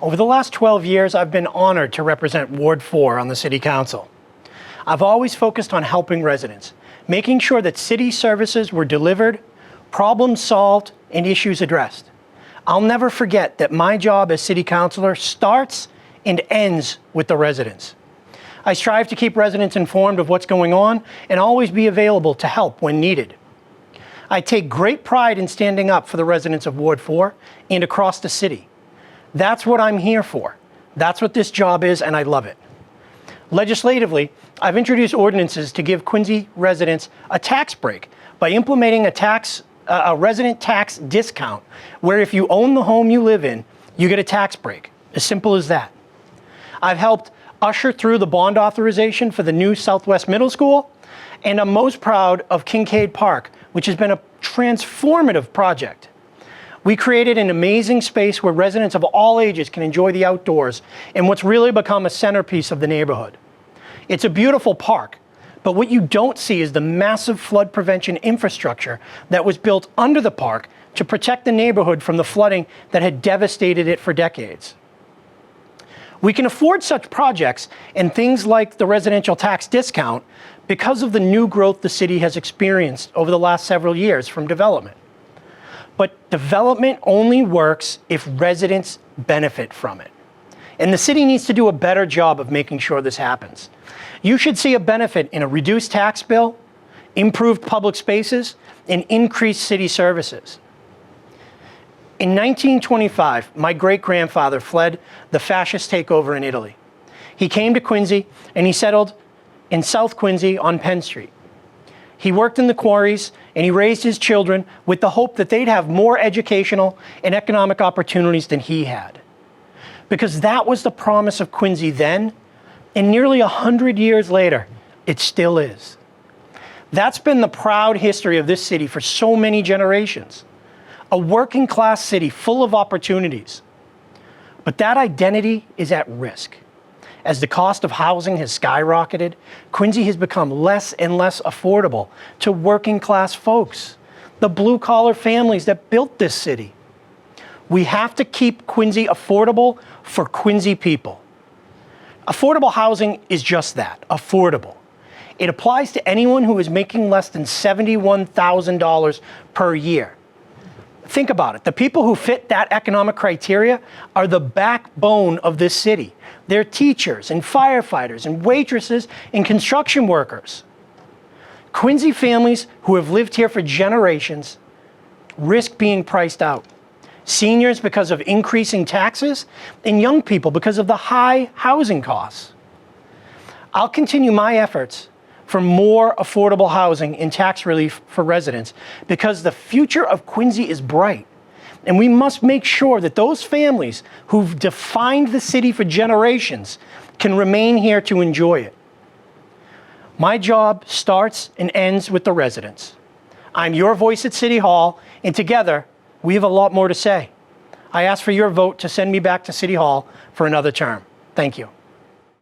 Over the last 12 years, I've been honored to represent Ward 4 on the City Council. I've always focused on helping residents, making sure that city services were delivered, problems solved, and issues addressed. I'll never forget that my job as City Councilor starts and ends with the residents. I strive to keep residents informed of what's going on and always be available to help when needed. I take great pride in standing up for the residents of Ward 4 and across the city. That's what I'm here for. That's what this job is, and I love it. Legislatively, I've introduced ordinances to give Quincy residents a tax break by implementing a resident tax discount, where if you own the home you live in, you get a tax break. As simple as that. I've helped usher through the bond authorization for the new Southwest Middle School, and I'm most proud of Kincaid Park, which has been a transformative project. We created an amazing space where residents of all ages can enjoy the outdoors and what's really become a centerpiece of the neighborhood. It's a beautiful park, but what you don't see is the massive flood prevention infrastructure that was built under the park to protect the neighborhood from the flooding that had devastated it for decades. We can afford such projects and things like the residential tax discount because of the new growth the city has experienced over the last several years from development. But development only works if residents benefit from it. And the city needs to do a better job of making sure this happens. You should see a benefit in a reduced tax bill, improved public spaces, and increased city services. In 1925, my great-grandfather fled the fascist takeover in Italy. He came to Quincy and he settled in South Quincy on Penn Street. He worked in the quarries and he raised his children with the hope that they'd have more educational and economic opportunities than he had. Because that was the promise of Quincy then, and nearly 100 years later, it still is. That's been the proud history of this city for so many generations. A working class city full of opportunities. But that identity is at risk. As the cost of housing has skyrocketed, Quincy has become less and less affordable to working class folks, the blue collar families that built this city. We have to keep Quincy affordable for Quincy people. Affordable housing is just that, affordable. It applies to anyone who is making less than $71,000 per year. Think about it. The people who fit that economic criteria are the backbone of this city. They're teachers and firefighters and waitresses and construction workers. Quincy families who have lived here for generations risk being priced out. Seniors because of increasing taxes, and young people because of the high housing costs. I'll continue my efforts for more affordable housing and tax relief for residents because the future of Quincy is bright. And we must make sure that those families who've defined the city for generations can remain here to enjoy it. My job starts and ends with the residents. I'm your voice at City Hall, and together, we have a lot more to say. I ask for your vote to send me back to City Hall for another term. Thank you.